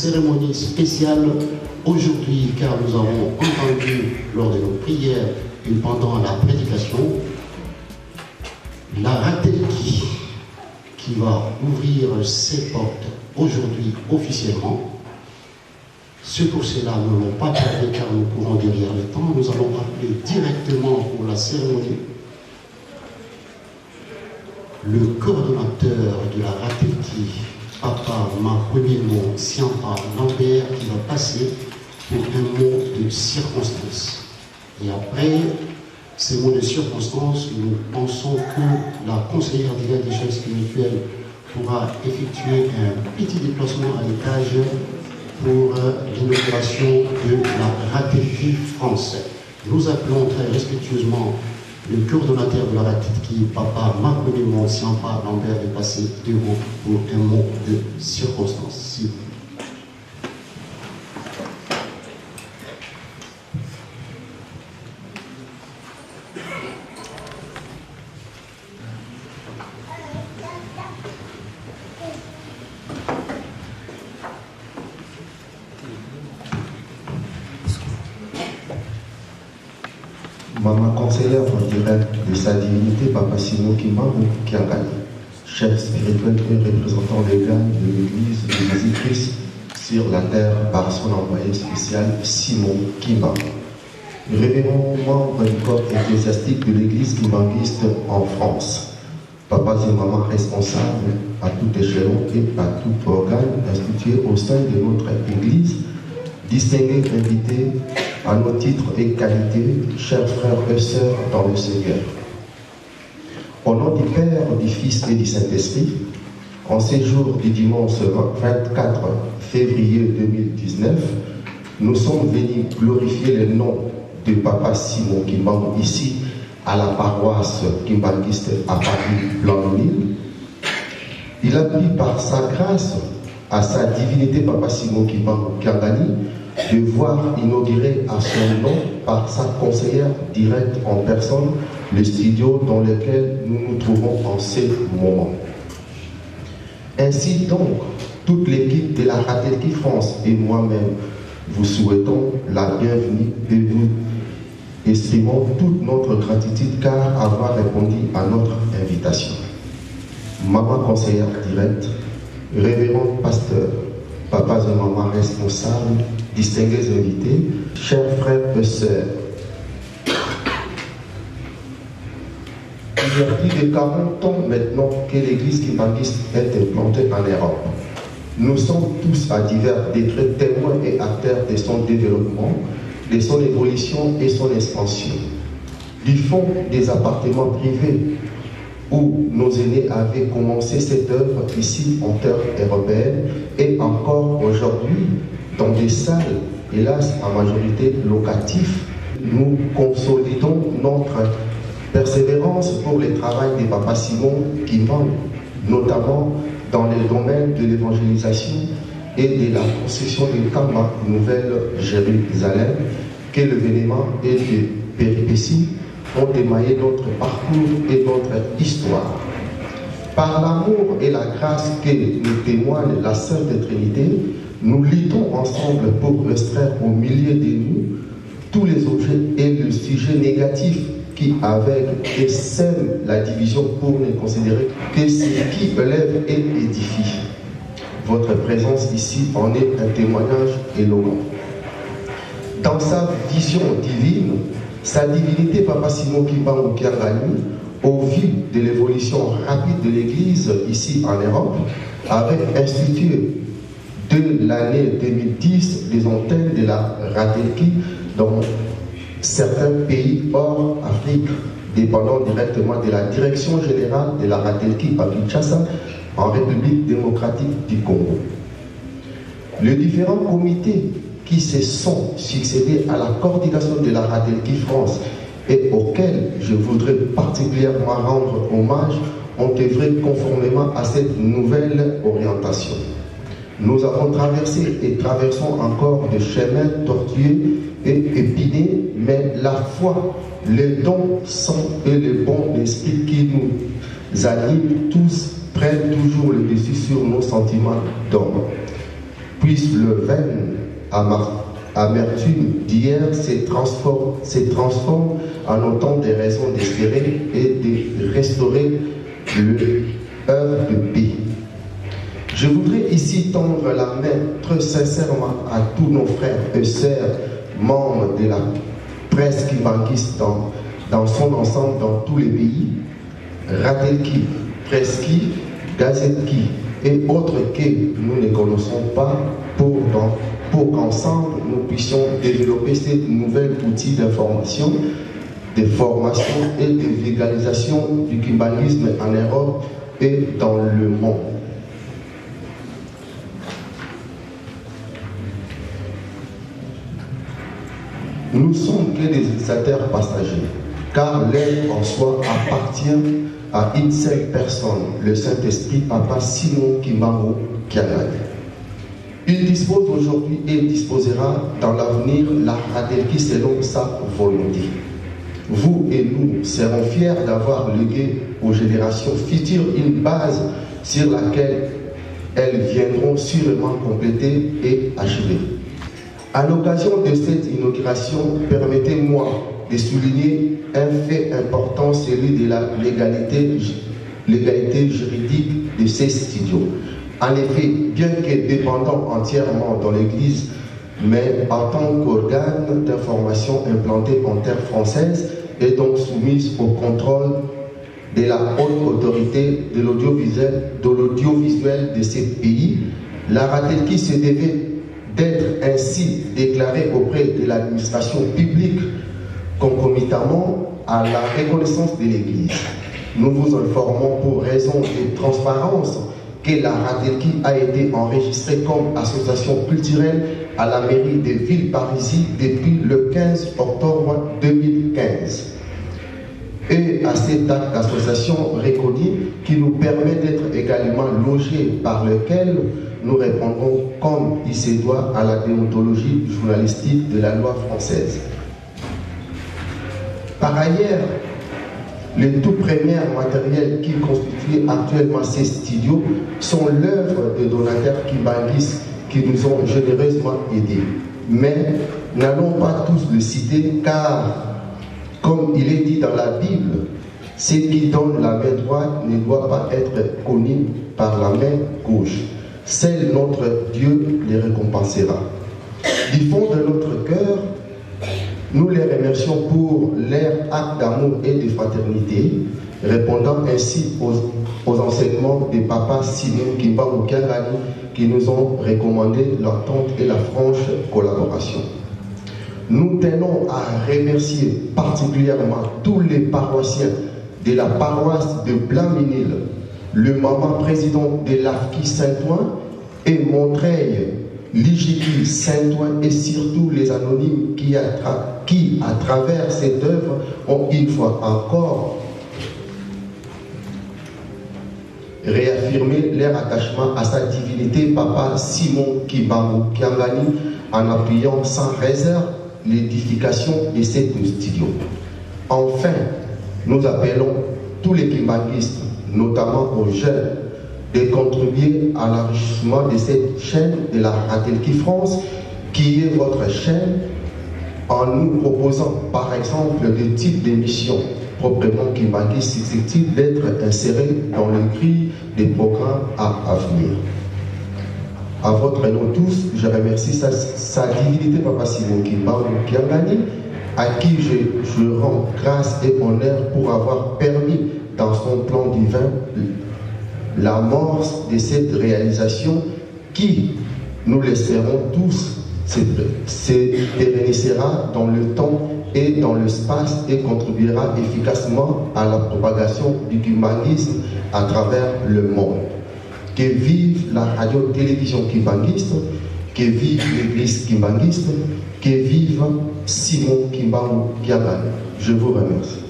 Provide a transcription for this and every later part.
cérémonie spéciale aujourd'hui car nous avons entendu lors de nos prières et pendant la prédication la Ratelki qui va ouvrir ses portes aujourd'hui officiellement. Ceux pour cela ne l'ont pas parlé car nous courons derrière le temps. Nous allons rappeler directement pour la cérémonie le coordonnateur de la Ratelki, Papa Makwemimo Siampa Lambert, qui va passer pour un mot de circonstance. Et après ces mots de circonstance, nous pensons que la conseillère d'éducation spirituelle pourra effectuer un petit déplacement à l'étage pour l'inauguration de la Ratelki France. Nous appelons très respectueusement le coordonnateur de la Ratelki, Papa Makwemimo Siampa Lambert, de passer devant pour un mot de circonstance. S'il vous plaît. Maman conseillère en direct de sa divinité, Papa Simon Kimbangu Kiangani, chef spirituel et représentant légal de l'église de Jésus-Christ sur la terre par son envoyé spécial Simon Kimbangu. Révérend membre du corps ecclésiastique de l'église kimbanguiste en France. Papas et mamans responsables à tout échelon et à tout organe institué au sein de notre église, distingués invités à nos titres et qualités, chers frères et sœurs dans le Seigneur. Au nom du Père, du Fils et du Saint-Esprit, en ces jours du dimanche 24 février 2019, nous sommes venus glorifier le nom de Papa Simon Kimbangu ici à la paroisse kimbanguiste à Paris, Blanc-Nil. Il a pris par sa grâce à sa divinité Papa Simon Kimbangu Kiangani de voir inaugurer à son nom par sa conseillère directe en personne le studio dans lequel nous nous trouvons en ces moments. Ainsi donc, toute l'équipe de la Ratelki France et moi-même vous souhaitons la bienvenue et vous exprimons toute notre gratitude car avoir répondu à notre invitation. Maman conseillère directe, révérend pasteur, papas et mamans responsables, distingués invités, chers frères et sœurs. Il y a plus de 40 ans maintenant que l'église kimbanguiste est implantée en Europe. Nous sommes tous à divers degrés témoins et acteurs de son développement, de son évolution et son expansion. Du fond des appartements privés où nos aînés avaient commencé cette œuvre ici en terre européenne et encore aujourd'hui dans des salles, hélas à majorité locatives, nous consolidons notre persévérance pour le travail des Papa Simon Kimbangu, notamment dans le domaine de l'évangélisation et de la construction d'une Kama Nouvelle-Jérusalem, que l'événement et les péripéties ont émaillé notre parcours et notre histoire. Par l'amour et la grâce que nous témoigne la Sainte Trinité, nous luttons ensemble pour extraire au milieu de nous tous les objets et le sujet négatif qui aveugle et sème la division pour ne considérer que ce qui élève et édifie. Votre présence ici en est un témoignage éloquent. Dans sa vision divine, sa divinité Papa Simon Kimbangu Kiangani, au vu de l'évolution rapide de l'Église ici en Europe, avait institué de l'année 2010 des antennes de la Ratelki dans certains pays hors Afrique, dépendant directement de la direction générale de la Ratelki à Kinshasa, en République démocratique du Congo. Les différents comités qui se sont succédés à la coordination de la Ratelki France et auxquels je voudrais particulièrement rendre hommage ont œuvré conformément à cette nouvelle orientation. Nous avons traversé et traversons encore des chemins tortueux et épineux, mais la foi, les dons saints et le bon esprit qui nous animent tous prennent toujours le dessus sur nos sentiments d'homme. puisse le vain amertume d'hier se transforme en autant de raisons d'espérer et de restaurer l'œuvre de paix. Je voudrais ici tendre la main très sincèrement à tous nos frères et sœurs membres de la presse kimbanguiste dans son ensemble dans tous les pays, Ratelki, Preski, Gazetki et autres que nous ne connaissons pas pour qu'ensemble nous puissions développer ces nouveaux outils d'information, de formation et de légalisation du kimbanguisme en Europe et dans le monde. Nous ne sommes que des utilisateurs passagers, car l'être en soi appartient à une seule personne, le Saint-Esprit, Papa Simon Kimbangu Kiangani. Il dispose aujourd'hui et disposera dans l'avenir la Ratelki selon sa volonté. Vous et nous serons fiers d'avoir légué aux générations futures une base sur laquelle elles viendront sûrement compléter et achever. À l'occasion de cette inauguration, permettez-moi de souligner un fait important, celui de la légalité juridique de ces studios. En effet, bien que dépendant entièrement dans l'Église, mais en tant qu'organe d'information implanté en terre française et donc soumise au contrôle de la haute autorité de l'audiovisuel de ces pays, la Ratelki se devait d'être ainsi déclarée auprès de l'administration publique concomitamment à la reconnaissance de l'Église. Nous vous informons pour raison de transparence que la Ratelki a été enregistrée comme association culturelle à la mairie de Villeparisis depuis le 15 octobre 2015. Et à cet acte d'association reconnu qui nous permet d'être également logés par lequel nous répondrons comme il se doit à la déontologie journalistique de la loi française. Par ailleurs, les tout premiers matériels qui constituent actuellement ces studios sont l'œuvre de donateurs kimbanguistes qui nous ont généreusement aidés. Mais n'allons pas tous le citer car, comme il est dit dans la Bible, ce qui donne la main droite ne doit pas être connu par la main gauche. Seul notre Dieu les récompensera. Du fond de notre cœur, nous les remercions pour leur acte d'amour et de fraternité, répondant ainsi aux enseignements de Papa Simon Kimbangu Kiangani qui nous ont recommandé l'entente et la franche collaboration. Nous tenons à remercier particulièrement tous les paroissiens de la paroisse de Blainmesnil, le maman président de l'AFKI Saint-Ouen et Montreuil, l'IGIKI Saint-Ouen et surtout les anonymes qui, à travers cette œuvre, ont une fois encore réaffirmé leur attachement à sa divinité, Papa Simon Kimbangu Kiangani, en appuyant sans réserve l'édification de cette studio. Enfin, nous appelons tous les kimbanguistes, notamment aux jeunes, de contribuer à l'enrichissement de cette chaîne de la Ratelki France, qui est votre chaîne, en nous proposant par exemple des types d'émissions proprement kimbanguistes susceptibles d'être insérés dans le grille des programmes à venir. À votre nom tous, je remercie sa divinité Papa Simon Kimbangu Kiangani, à qui je rends grâce et honneur pour avoir permis dans son plan divin l'amorce de cette réalisation qui, nous l'espérons tous, se pérennisera dans le temps et dans l'espace et contribuera efficacement à la propagation du kimbanguisme à travers le monde. Que vive la radio-télévision kimbanguiste, que vive l'église kimbanguiste, que vive Simon Kimbangu Kiangani. Je vous remercie.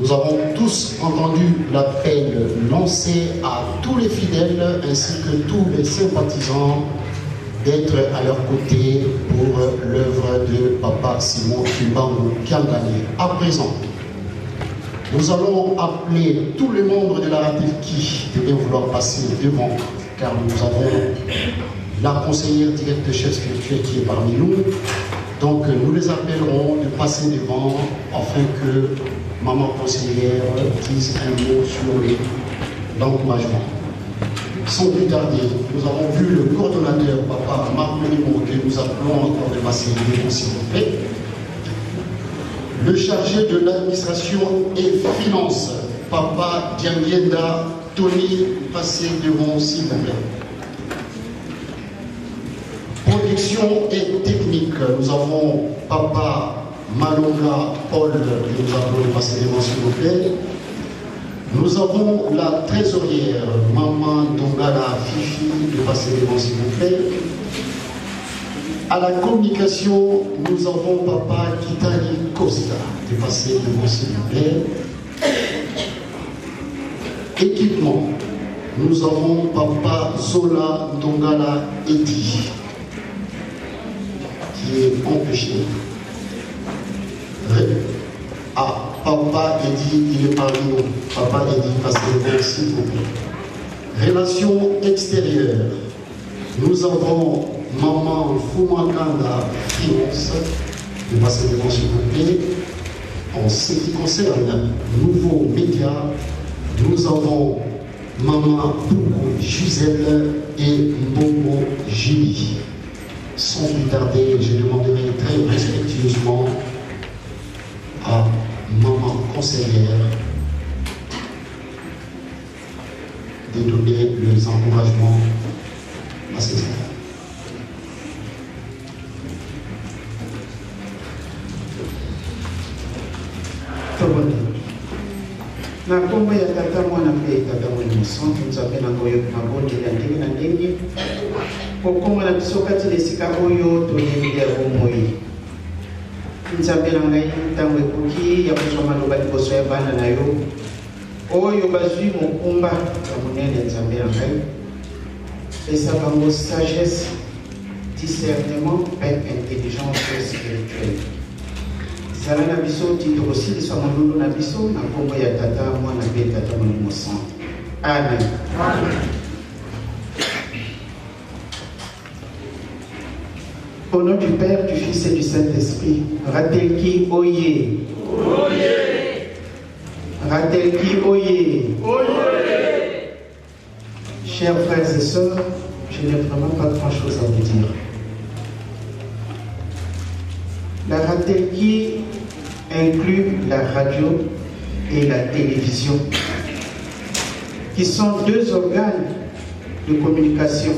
Nous avons tous entendu l'appel lancé à tous les fidèles ainsi que tous les sympathisants d'être à leur côté pour l'œuvre de Papa Simon Kimbangu Kiangani. À présent, nous allons appeler tous les membres de la RATEF qui devaient vouloir passer devant, car nous avons la conseillère directe de chef spirituel qui est parmi nous. Donc nous les appellerons de passer devant afin que maman conseillère dise un mot sur l'encouragement. Sans plus tarder, nous avons vu le coordonnateur, Papa Marc Menimo, que nous appelons encore de passer devant, s'il vous plaît. Le chargé de l'administration et finances, Papa Diangienda Tony, passez devant, s'il vous plaît. Production et technique, nous avons Papa Malonga Paul, que nous appelons passer devant, s'il vous plaît. Nous avons la trésorière, Maman Dongala Fifi, de passer devant, s'il vous plaît. À la communication, nous avons Papa Kitali Costa, de passer devant, s'il vous plaît. Équipement, nous avons Papa Zola Dongala Edi, qui est empêché. Papa Edi, il est parmi nous. Papa Edi, passez devant, s'il vous plaît. Relations extérieures, nous avons Maman Fumakanda Finance, de passer devant, s'il vous plaît. En ce qui concerne nouveaux médias, nous avons Maman Poukou Gisèle et Mbongo Julie. Sans plus tarder, je demanderai très respectueusement à maman conseillère de donner les encouragements à ses enfants. Na kombo ya tata mwana pe tata mwana mosantu nzapena ngoyo na bonde ya ndenge na ndenge kokomba na biso kati na esika oyo toyebi ya bomoi nzambe na ngai ntango ekoki ya kozwa maloba liboso ya bana na yo oyo bazwi mokumba ya monene nzambe na ngai pesa bango sagesse, discernement et intelligence spirituelle. Zala na biso tito aussi so mondolo na biso na kombo ya tata mwana pe tata mwana mosantu. Amen. Amen. Au nom du Père, du Fils et du Saint-Esprit, Ratelki Oye. Oye. Ratelki Oye. Oye. Chers frères et sœurs, je n'ai vraiment pas grand-chose à vous dire. La Ratelki inclut la radio et la télévision, qui sont deux organes de communication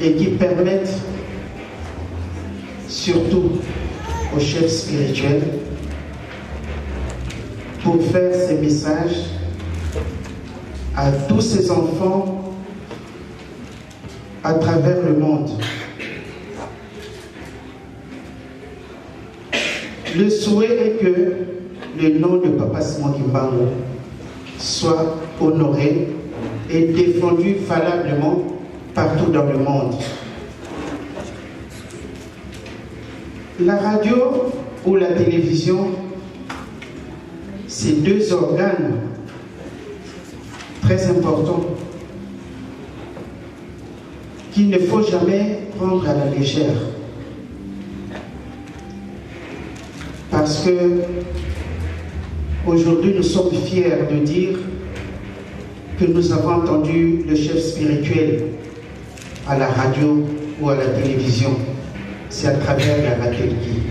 et qui permettent surtout aux chefs spirituels pour faire ces messages à tous ces enfants à travers le monde. Le souhait est que le nom de Papa Simon Kimbangu soit honoré et défendu valablement partout dans le monde. La radio ou la télévision, c'est deux organes très importants qu'il ne faut jamais prendre à la légère. Parce que aujourd'hui nous sommes fiers de dire que nous avons entendu le chef spirituel à la radio ou à la télévision. C'est à travers la Ratelki.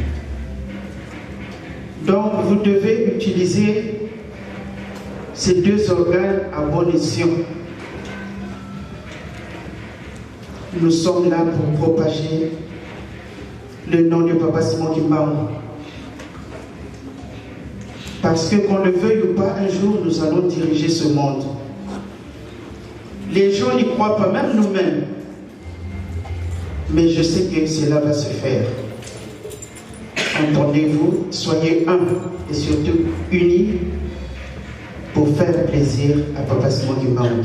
Donc vous devez utiliser ces deux organes à bon escient. Nous sommes là pour propager le nom de Papa Simon Kimbangu. Parce que qu'on le veuille ou pas, un jour nous allons diriger ce monde. Les gens n'y croient pas, même nous-mêmes. Mais je sais que cela va se faire. Entendez-vous, soyez un et surtout unis pour faire plaisir à Papa Simon Kimbangu.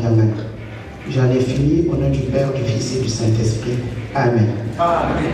J'en ai fini au nom du Père, du Fils et du Saint-Esprit. Amen. Amen.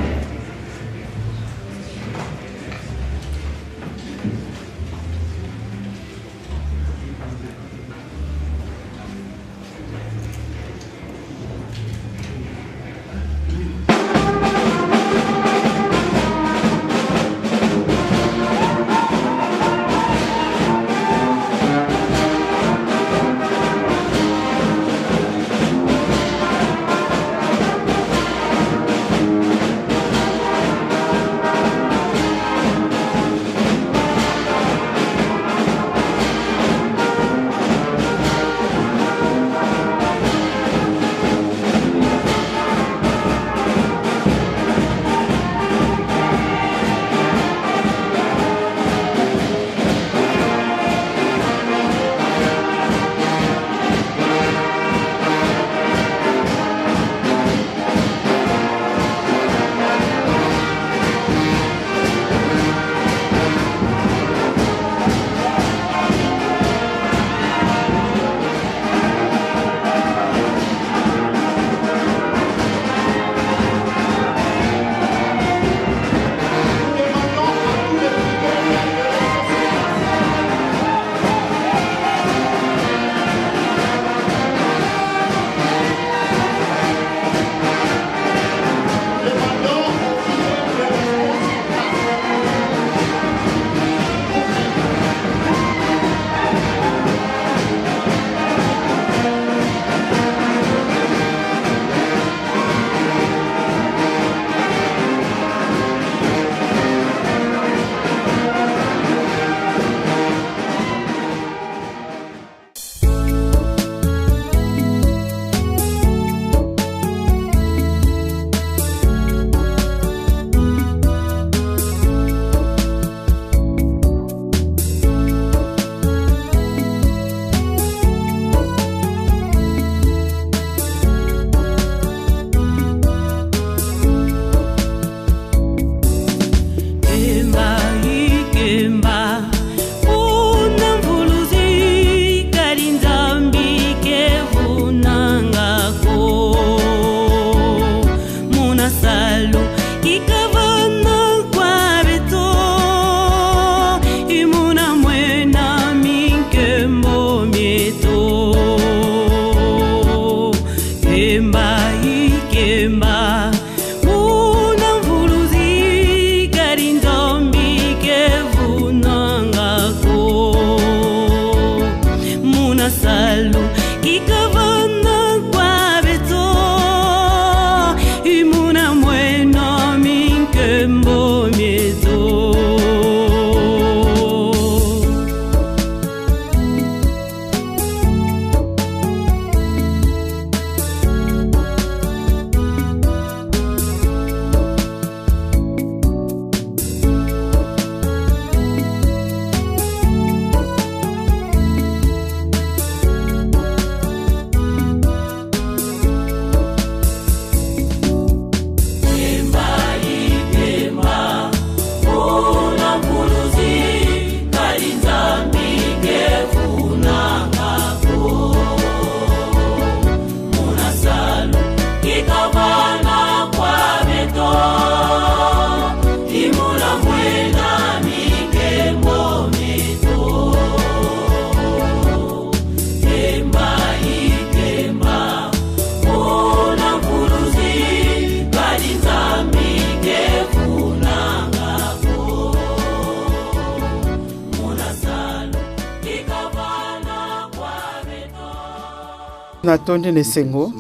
Natonde Nesengo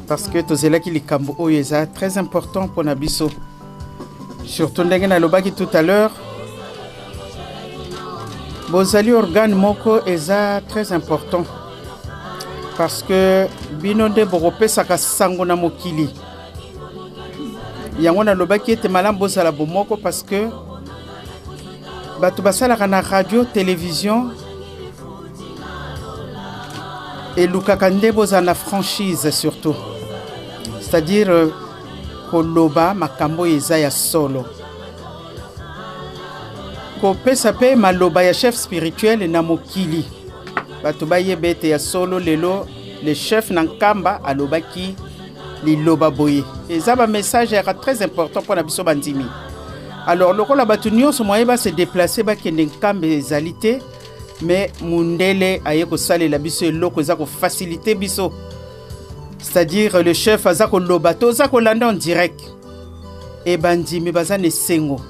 parce que tozela ki likambo oyo eza très important pour Nabiso. Surtout ndenge na lobaki tout à l'heure. Bozali organe moko eza très important parce que binonde boropesaka sango na mokili. Yango na lobaki ete malamu bozala bomoko parce que bato basalaka na radio, télévision et lukaka nde bozala na franchise surtout. C'est-à-dire koloba makambo eza ya solo. Kopesa pe maloba ya chef spirituel na mokili. Bato bayebete ya solo lelo le chef Nankamba alobaki liloba boye. Et ça un message est très important pour la biso bandimi. Alors le la batunio ce moyen va se déplacer ba kende Nkamba ezalité mais mundele aye ko sale la biso loko za ko faciliter biso. C'est-à-dire le chef azako lobato zako landa en direct. Et bandimi bazane sengo.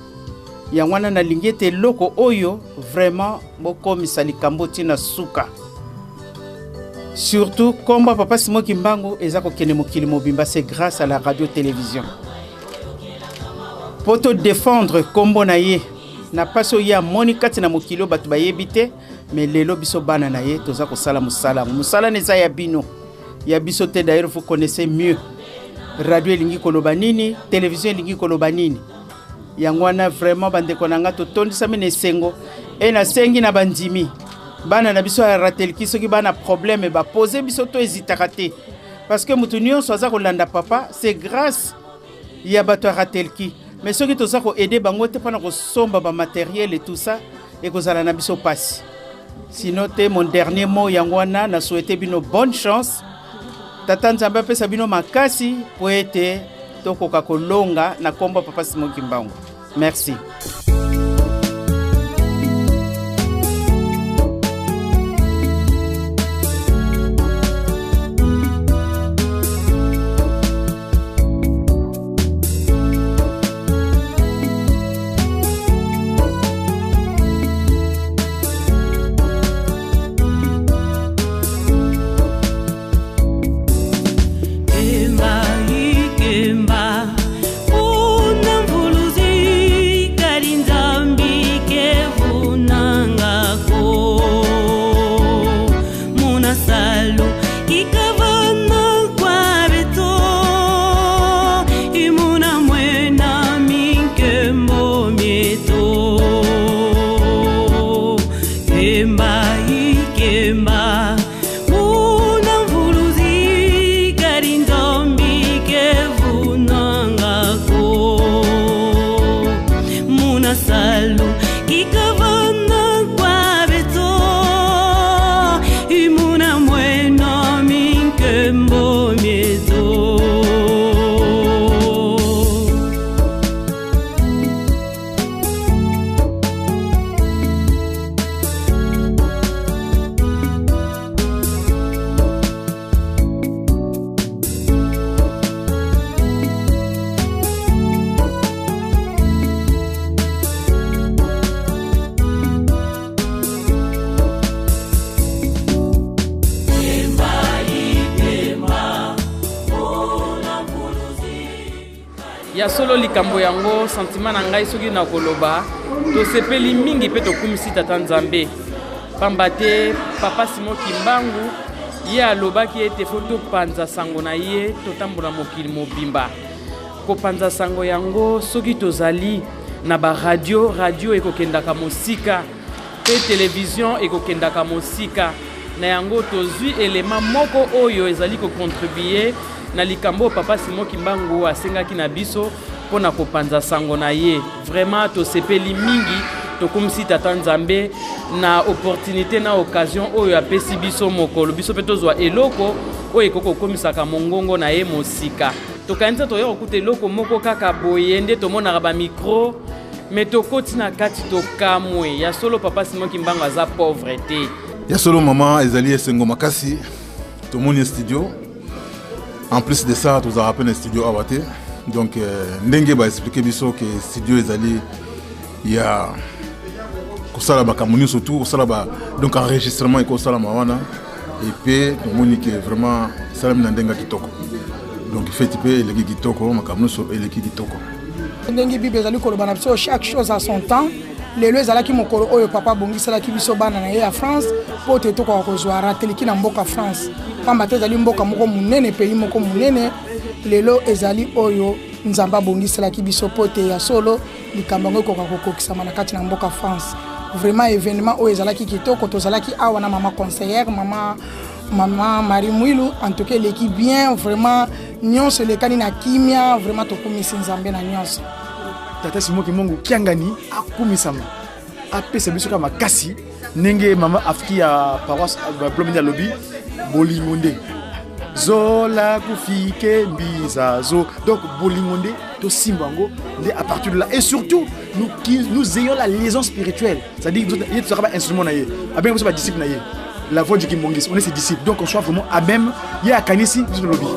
Yangwana na lingete loko oyo vraiment boko misali kamboti na suka. Surtout comme papa Simon Kimbangu ezako kene mokili mobimba c'est grâce à la radio-télévision. Pour te défendre kombo na ye na paso ya monika tina mokilo batu bayebite mais lelo biso bana na ye toza ko sala musala. Musala neza ya bino. Ya biso te d'ailleurs vous connaissez mieux. Radio elingi koloba nini, télévision elingi koloba nini. Yangwana vraiment bande konanga to tondisa mene sengo et na sengi na bandimi. Bana na biso ya ratelki soki bana problème ba poser biso to hésitaraté parce que mutunio soza ko landa papa c'est grâce ya bato ratelki mais soki to za ko aider bango te pana ko somba ba matériel et tout ça et ko zala na biso passe. Sinon te mon dernier mot yangwana na souhaiter bino bonne chance. Tata Nzambe pesa bino makasi po ete tokoka kolonga na kombo papa Simon Kimbangu. Merci. Ya solo likambo yango sentiment na ngai soki na koloba to sepeli mingi pe to kumisi tata Nzambe pamba te papa Simon Kimbangu ye alobaki ete foto panza sango na ye totambola mokili mobimba ko panza sango yango soki tozali na ba radio ekokendaka mosika pe télévision ekokendaka mosika na yango tozwi élément moko oyo ezali ko contribuer na likambo papa Simon Kimbangu asengaki na biso pona kopanza sango na ye. Vraiment to sepeli mingi to kumisi tata Nzambe na opportunité na occasion oyo apesi biso mokolo biso pe tozwa eloko oyo ekoko komisaka mongongo na ye mosika. To kanisa to yo kokuta eloko moko kaka boye nde to monaka ba micro mais to koti na kati to kamwe ya solo papa Simon Kimbangu aza pauvreté. Ya solo maman ezali esengo makasi to moni studio. En plus de ça, tu as rappelé un studio à Wate. Donc, Ndenge va expliquer que le studio est allé. Il y a donc enregistrement et et puis, on que vraiment, ça m'a Ndenga Kitoko. Donc, il fait les Kitoko, Makamuso et les Kitoko. Ndenge Bible est allé chaque chose à son temps. Les lois à la qui mokolo oyo papa bongi sala ki biso bana na ye à France pour te to ko kozwa rateliki na mboka France pamba te zali mboka moko munene pays moko munene lelo ezali oyo Nzamba bongi sala ki biso pote ya solo likambo ngoko ko kokisa na kati na mboka France vraiment événement oyo ezala ki kitoko to zala ki awa na mama conseillère maman Marie Mwilu en tout cas l'équipe bien vraiment nyonso le kanina kimia vraiment to komisi Nzambe na nyonso. Tata Simon Kimbangu kiangani akumisama apesa biso kama makasi nenge mama afiki ya paroisse blomina lobby bolingonde zola kufike mbizazo. Donc bolingonde to simbango à partir de là et surtout nous ayons la liaison spirituelle, c'est-à-dire que il sera pas instrument naie bien vous pas disciple naie la voix du Kimbongis on est ses disciples donc on soit vraiment à même il y a kanisi sur le lobby.